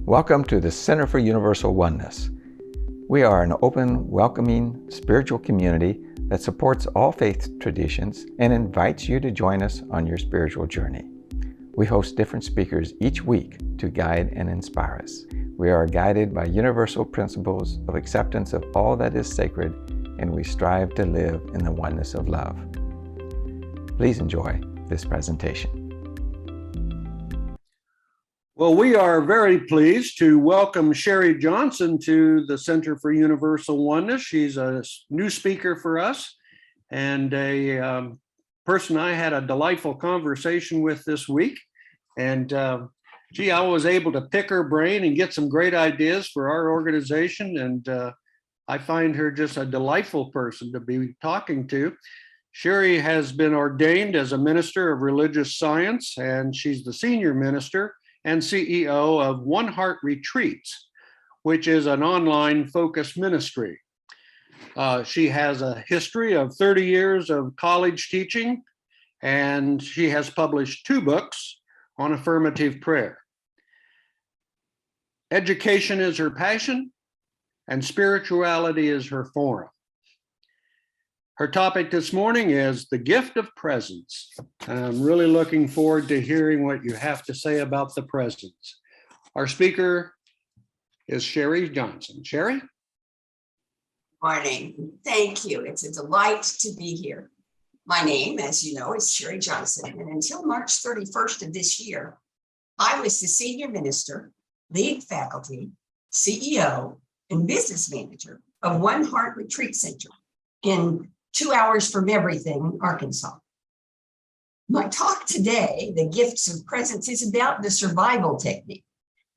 Welcome to the Center for Universal Oneness. We are an open, welcoming, spiritual community that supports all faith traditions and invites you to join us on your spiritual journey. We host different speakers each week to guide and inspire us. We are guided by universal principles of acceptance of all that is sacred, and we strive to live in the oneness of love. Please enjoy this presentation. Well, we are very pleased to welcome Sharri Johnson to the Center for Universal Oneness. She's a new speaker for us and a person I had a delightful conversation with this week. And I was able to pick her brain and get some great ideas for our organization. And I find her just a delightful person to be talking to. Sharri has been ordained as a minister of religious science, and she's the senior minister and CEO of One Heart Retreats, which is an online focused ministry. She has a history of 30 years of college teaching, and she has published 2 books on affirmative prayer. Education is her passion, and spirituality is her forum. Her topic this morning is the gift of presence. And I'm really looking forward to hearing what you have to say about the presence. Our speaker is Sharri Johnson. Sharri? Morning. Thank you. It's a delight to be here. My name, as you know, is Sharri Johnson. And until March 31st of this year, I was the senior minister, lead faculty, CEO, and business manager of One Heart Retreat Center in 2 hours from everything, Arkansas. My talk today, The Gifts of Presence, is about the survival technique,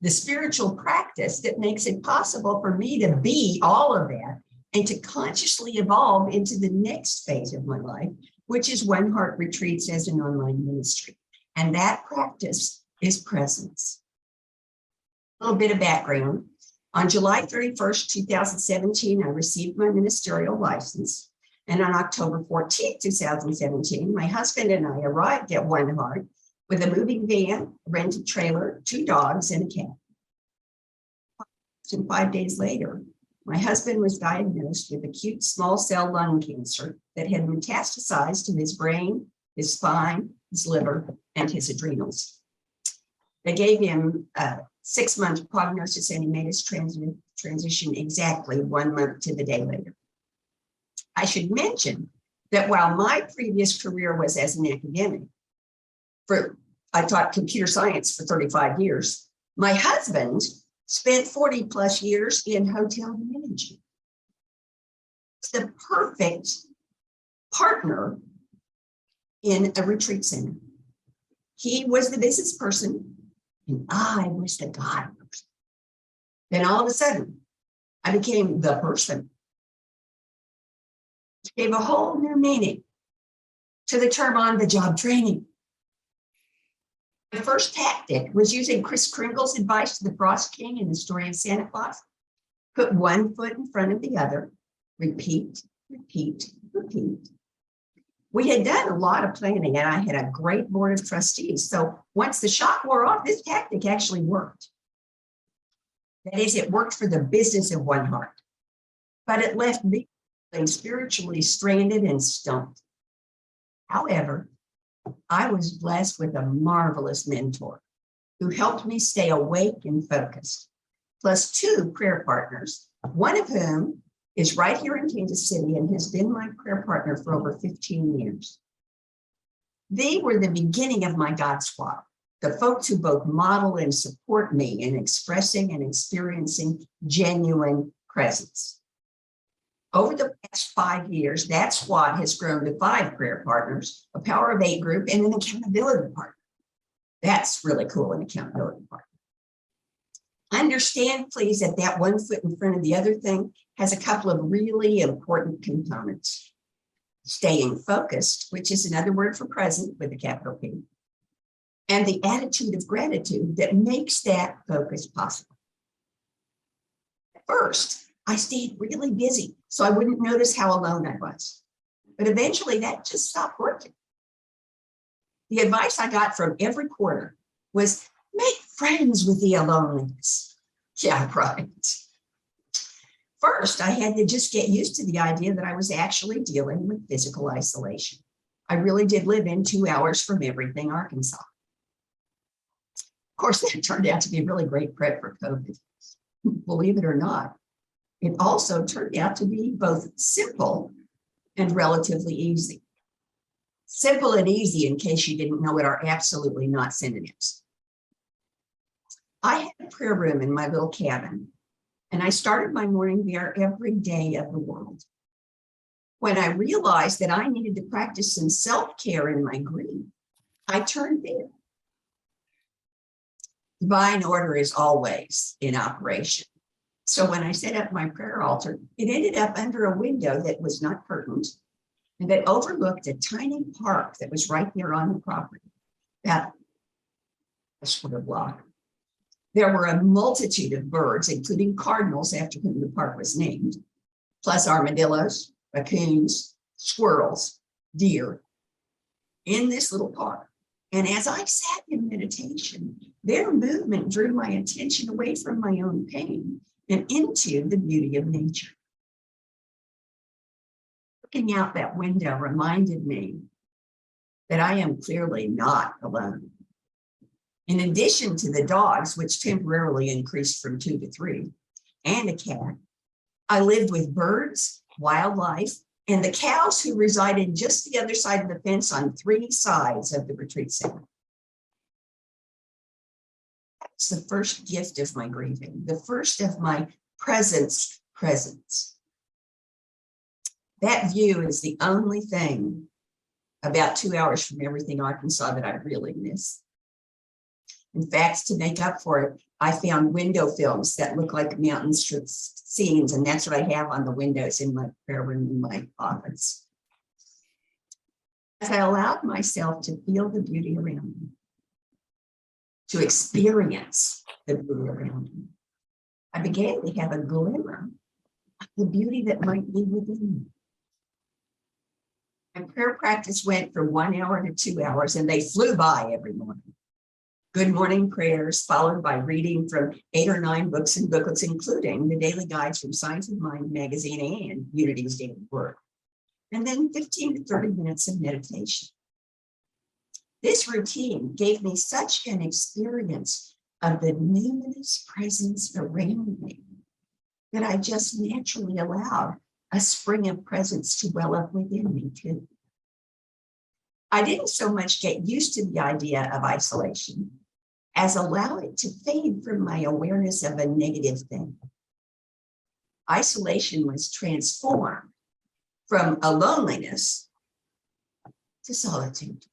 the spiritual practice that makes it possible for me to be all of that and to consciously evolve into the next phase of my life, which is One Heart Retreats as an online ministry. And that practice is presence. A little bit of background. On July 31st, 2017, I received my ministerial license. And on October 14th, 2017, my husband and I arrived at One Heart with a moving van, a rented trailer, 2 dogs, and a cat. And 5 days later, my husband was diagnosed with acute small cell lung cancer that had metastasized to his brain, his spine, his liver, and his adrenals. They gave him a 6-month prognosis, and he made his transition exactly 1 month to the day later. I should mention that while my previous career was as an academic, I taught computer science for 35 years, my husband spent 40 plus years in hotel management. It's the perfect partner in a retreat center. He was the business person and I was the God person. Then all of a sudden, I became the person. Gave a whole new meaning to the term on-the-job training. The first tactic was using Kris Kringle's advice to the Frost King in the story of Santa Claus. Put one foot in front of the other. Repeat, repeat, repeat. We had done a lot of planning, and I had a great board of trustees. So once the shock wore off, this tactic actually worked. That is, it worked for the business of One Heart, but it left me spiritually stranded and stumped. However, I was blessed with a marvelous mentor who helped me stay awake and focused, plus 2 prayer partners, one of whom is right here in Kansas City and has been my prayer partner for over 15 years. They were the beginning of my God squad, the folks who both model and support me in expressing and experiencing genuine presence. Over the past 5 years, that squad has grown to 5 prayer partners, a Power of 8 group, and an accountability partner. That's really cool, an accountability partner. Understand, please, that that 1 foot in front of the other thing has a couple of really important components. Staying focused, which is another word for present with a capital P, and the attitude of gratitude that makes that focus possible. First, I stayed really busy so I wouldn't notice how alone I was. But eventually that just stopped working. The advice I got from every quarter was make friends with the aloneness. Yeah, right. First, I had to just get used to the idea that I was actually dealing with physical isolation. I really did live in 2 hours from everything, Arkansas. Of course, that turned out to be a really great prep for COVID. Believe it or not, it also turned out to be both simple and relatively easy. Simple and easy, in case you didn't know it, are absolutely not synonyms. I had a prayer room in my little cabin, and I started my morning there every day of the world. When I realized that I needed to practice some self-care in my grief, I turned there. Divine order is always in operation. So when I set up my prayer altar, it ended up under a window that was not curtained and that overlooked a tiny park that was right there on the property, about a square block. There were a multitude of birds, including cardinals, after whom the park was named, plus armadillos, raccoons, squirrels, deer, in this little park. And as I sat in meditation, their movement drew my attention away from my own pain and into the beauty of nature. Looking out that window reminded me that I am clearly not alone. In addition to the dogs, which temporarily increased from 2 to 3, and a cat, I lived with birds, wildlife, and the cows who resided just the other side of the fence on 3 sides of the retreat center. That's the first gift of my grieving, the first of my presence. That view is the only thing about 2 hours from everything Arkansas that I really miss. In fact, to make up for it, I found window films that look like mountain scenes, and that's what I have on the windows in my prayer room in my office. As I allowed myself to feel the beauty around me, to experience the beauty around me, I began to have a glimmer of the beauty that might be within me. My prayer practice went from 1 hour to 2 hours, and they flew by every morning. Good morning prayers, followed by reading from 8 or 9 books and booklets, including the daily guides from Science of Mind magazine and Unity's Daily Work. And then 15 to 30 minutes of meditation. This routine gave me such an experience of the numinous presence around me that I just naturally allowed a spring of presence to well up within me too. I didn't so much get used to the idea of isolation as allow it to fade from my awareness of a negative thing. Isolation was transformed from a loneliness to solitude.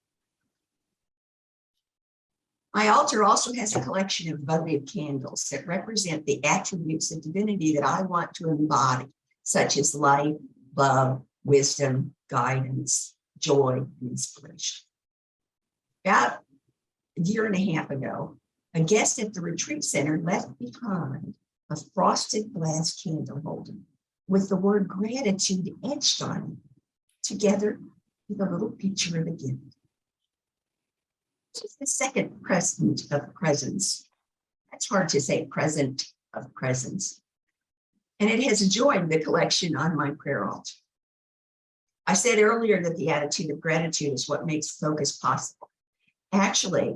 My altar also has a collection of votive candles that represent the attributes of divinity that I want to embody, such as light, love, wisdom, guidance, joy, and inspiration. About a year and a half ago, a guest at the retreat center left behind a frosted glass candle holder with the word gratitude etched on it, together with a little picture of a gift. This is the second present of presence. That's hard to say, present of presence. And it has joined the collection on my prayer altar. I said earlier that the attitude of gratitude is what makes focus possible. Actually,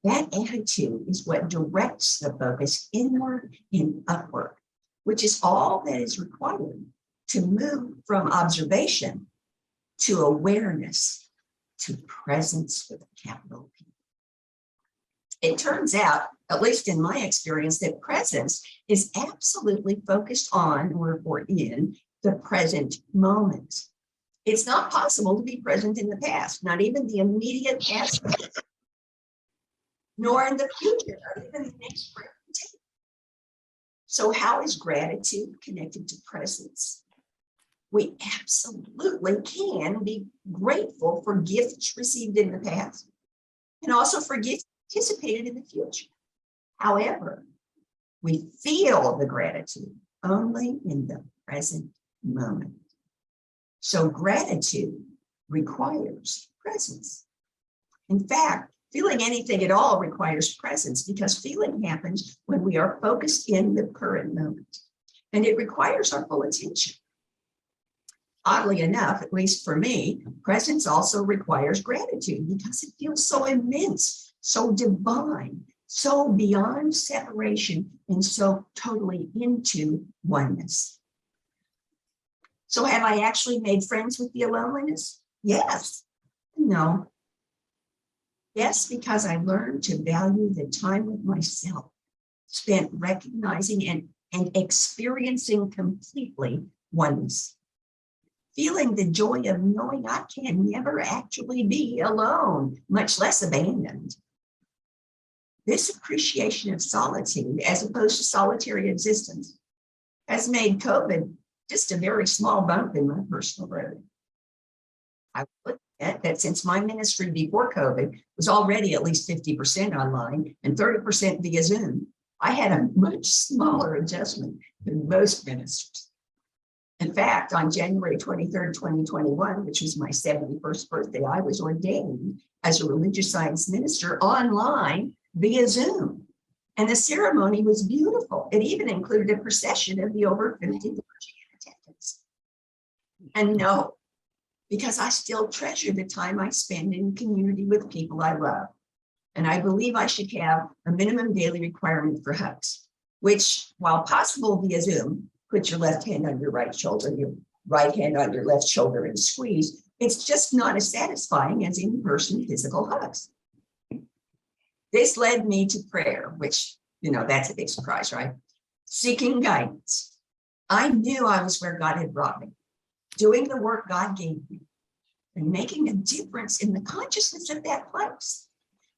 that attitude is what directs the focus inward and upward, which is all that is required to move from observation to awareness to presence with a capital P. It turns out, at least in my experience, that presence is absolutely focused on or in the present moment. It's not possible to be present in the past, not even the immediate past, nor in the future, or even the next breath you take. So how is gratitude connected to presence? We absolutely can be grateful for gifts received in the past and also for gifts anticipated in the future. However, we feel the gratitude only in the present moment. So gratitude requires presence. In fact, Feeling anything at all requires presence because feeling happens when we are focused in the current moment, and it requires our full attention. Oddly enough, at least for me, presence also requires gratitude because it feels so immense, so divine, so beyond separation, and so totally into oneness. So have I actually made friends with the loneliness? Yes. No. Yes, because I learned to value the time with myself, spent recognizing and experiencing completely oneness. Feeling the joy of knowing I can never actually be alone, much less abandoned. This appreciation of solitude, as opposed to solitary existence, has made COVID just a very small bump in my personal road. I look at that since my ministry before COVID was already at least 50% online and 30% via Zoom, I had a much smaller adjustment than most ministers. In fact, on January 23rd, 2021, which was my 71st birthday, I was ordained as a religious science minister online via Zoom. And the ceremony was beautiful. It even included a procession of the over 50 clergy in attendance. And no, because I still treasure the time I spend in community with people I love. And I believe I should have a minimum daily requirement for hugs, which, while possible via Zoom, put your left hand on your right shoulder, your right hand on your left shoulder and squeeze. It's just not as satisfying as in-person physical hugs. This led me to prayer, which, that's a big surprise, right? Seeking guidance. I knew I was where God had brought me, doing the work God gave me, and making a difference in the consciousness of that place.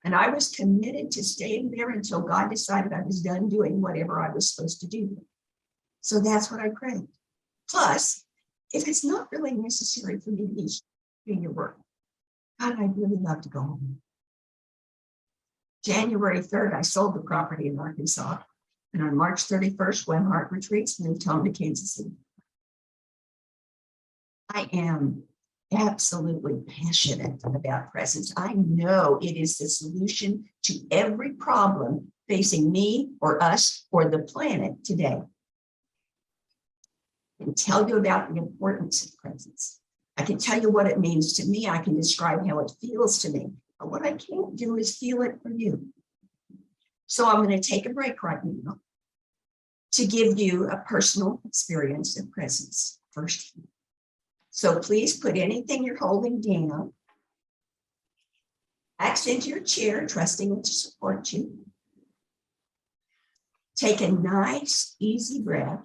And I was committed to staying there until God decided I was done doing whatever I was supposed to do. So that's what I prayed. Plus, if it's not really necessary for me to be doing your work, God, I'd really love to go home. January 3rd, I sold the property in Arkansas. And on March 31st, when Heart Retreats moved home to Kansas City. I am absolutely passionate about presence. I know it is the solution to every problem facing me or us or the planet today. I can tell you about the importance of presence. I can tell you what it means to me. I can describe how it feels to me. But what I can't do is feel it for you. So I'm going to take a break right now to give you a personal experience of presence first. So please put anything you're holding down. Accent your chair, trusting it to support you. Take a nice, easy breath.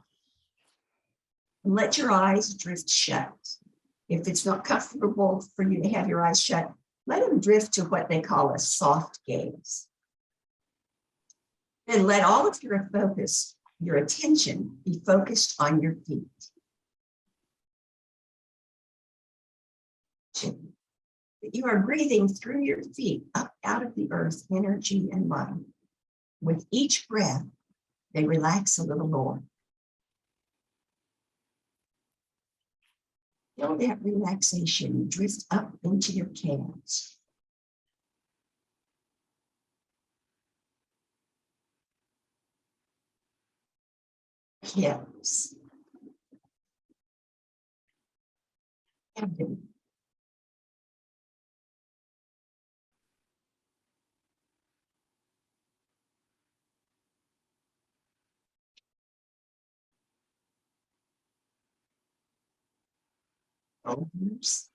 And let your eyes drift shut. If it's not comfortable for you to have your eyes shut, let them drift to what they call a soft gaze. Then let all of your focus, your attention, be focused on your feet. 2, that you are breathing through your feet up out of the earth, energy and life. With each breath, they relax a little more. Feel that relaxation drift up into your calves. Hips. Abdomen. Shoulders.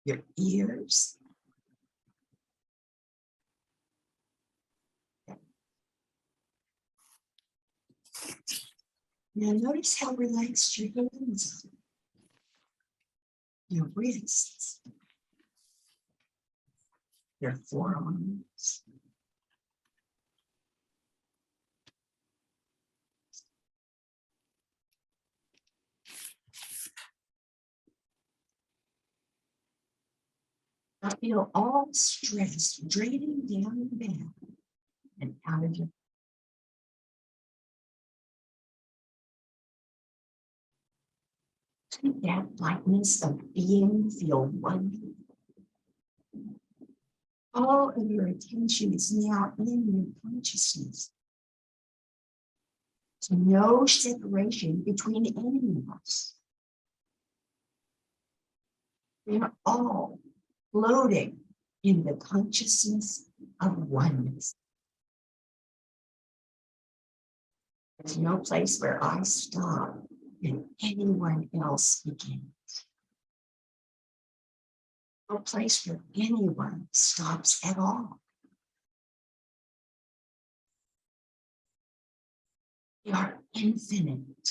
Your ears. Now notice how relaxed your hands are. Your wrists. Your forearms. Now feel all stress draining down the back and out of your Let that lightness of being feel wonderful. All of your attention is now in your consciousness. There's no separation between any of us. We are all floating in the consciousness of oneness. There's no place where I stop and anyone else begins. No place where anyone stops at all. We are infinite.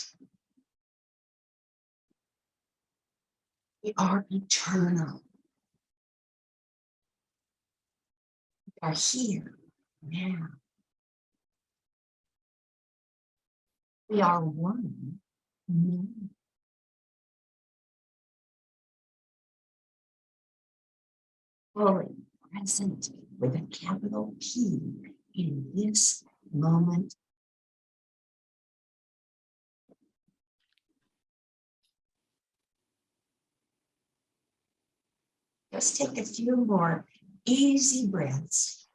We are eternal. We are here now. We are one now. Fully present with a capital P in this moment. Just take a few more easy breaths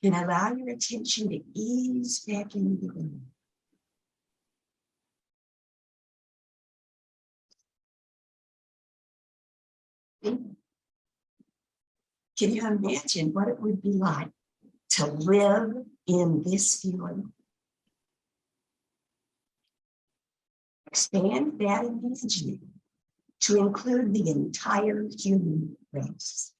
and allow your attention to ease back into the room. Can you imagine what it would be like to live in this feeling? Expand that imagining to include the entire human race.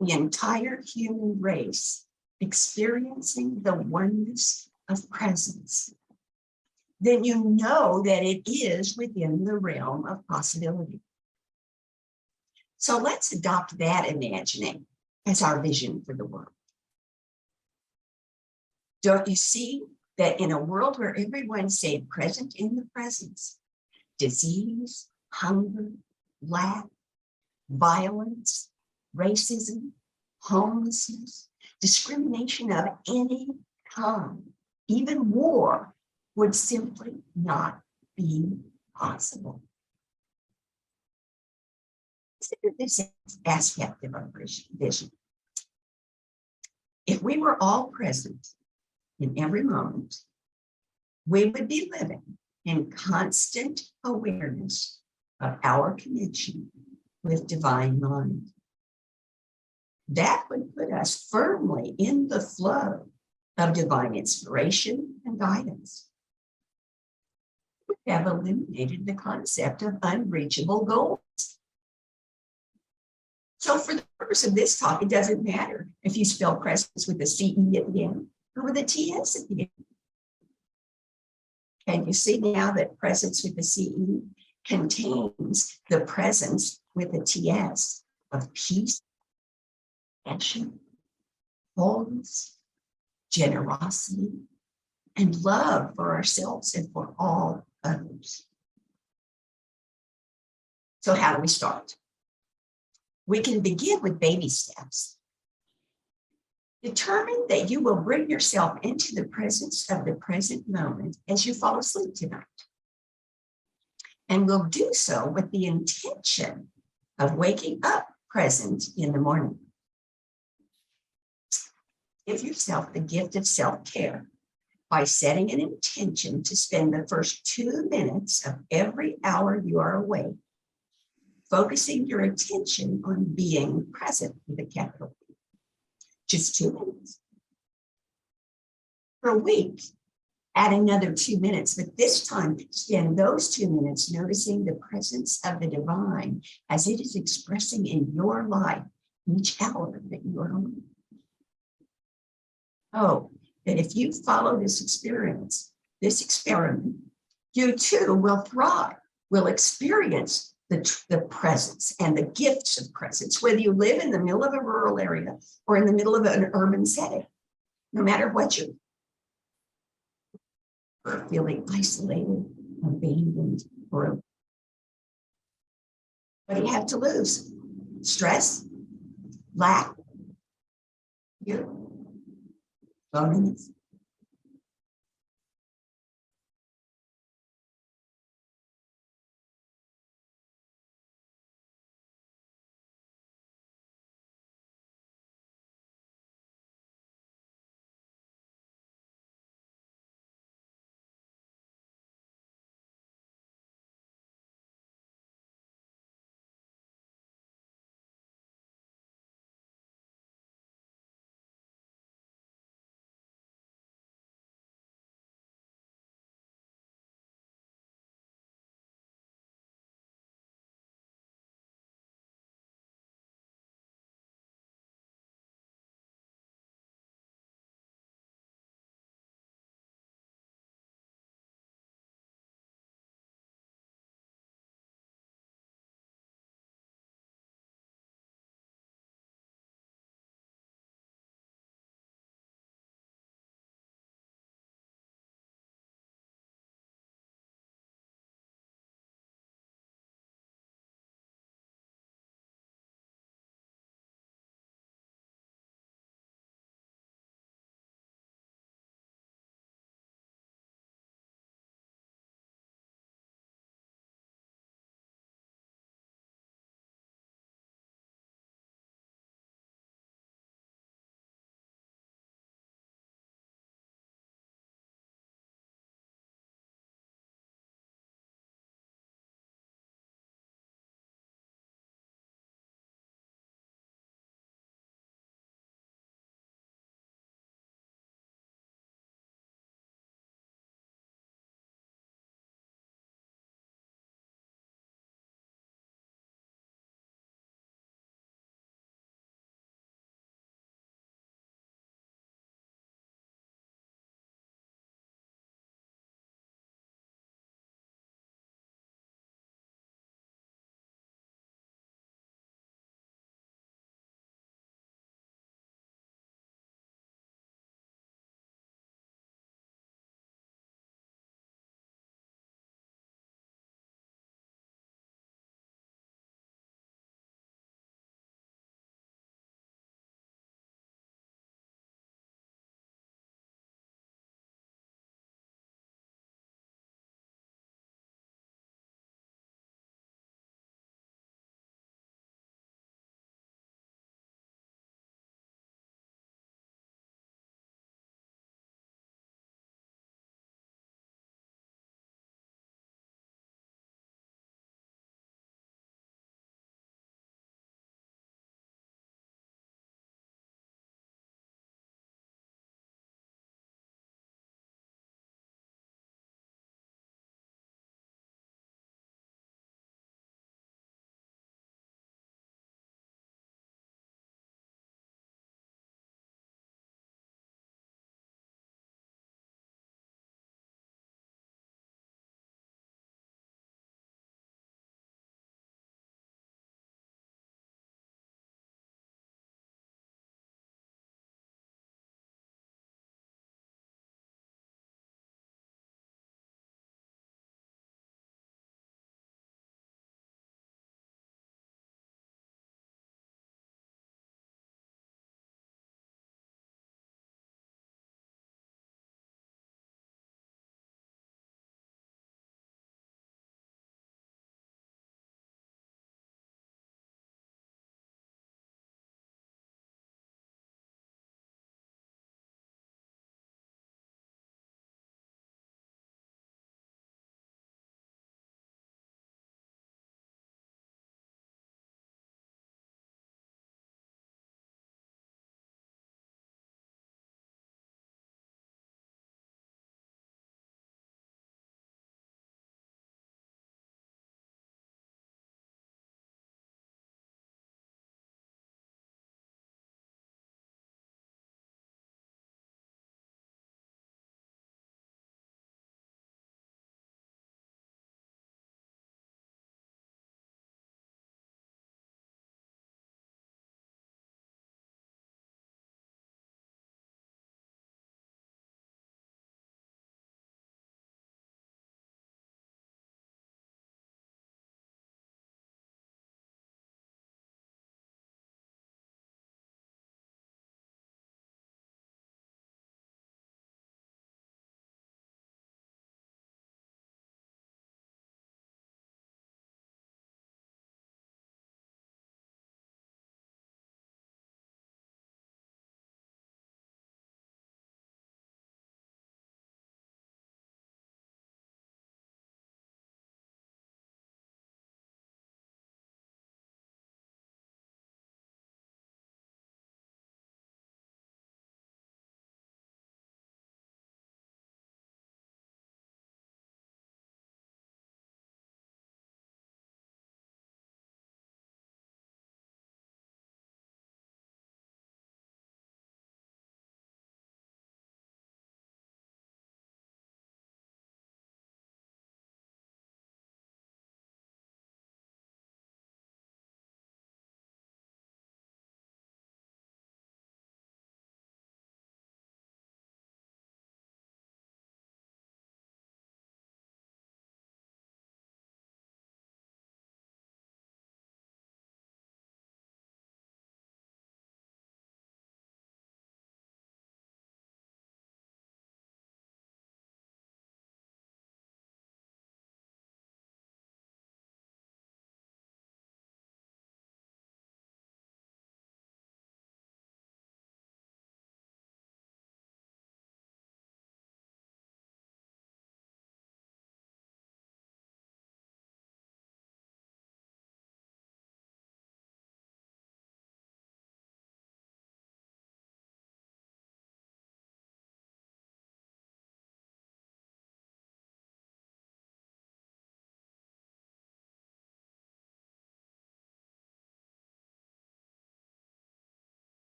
The entire human race experiencing the oneness of presence. Then you know that it is within the realm of possibility. So let's adopt that imagining as our vision for the world. Don't you see that in a world where everyone stayed present in the presence, disease, hunger, lack, violence, racism, homelessness, discrimination of any kind, even war, would simply not be possible. Consider this aspect of our vision. If we were all present in every moment, we would be living in constant awareness of our connection with divine mind. That would put us firmly in the flow of divine inspiration and guidance. We have eliminated the concept of unreachable goals. So for the purpose of this talk, it doesn't matter if you spell presence with a CE at the end or with a TS at the end. And you see now that presence with the CE contains the presence with a TS of peace, passion, wholeness, generosity, and love for ourselves and for all others. So how do we start? We can begin with baby steps. Determine that you will bring yourself into the presence of the present moment as you fall asleep tonight. And we'll do so with the intention of waking up present in the morning. Give yourself the gift of self-care by setting an intention to spend the first 2 minutes of every hour you are awake, focusing your attention on being present with a capital P. Just 2 minutes. For a week, add another 2 minutes, but this time spend those 2 minutes noticing the presence of the divine as it is expressing in your life each hour that you are on. Oh, that if you follow this experiment, you too will thrive, will experience the presence and the gifts of presence, whether you live in the middle of a rural area or in the middle of an urban setting, no matter what you're feeling isolated, abandoned, or what do you have to lose? Stress, lack, fear, loneliness.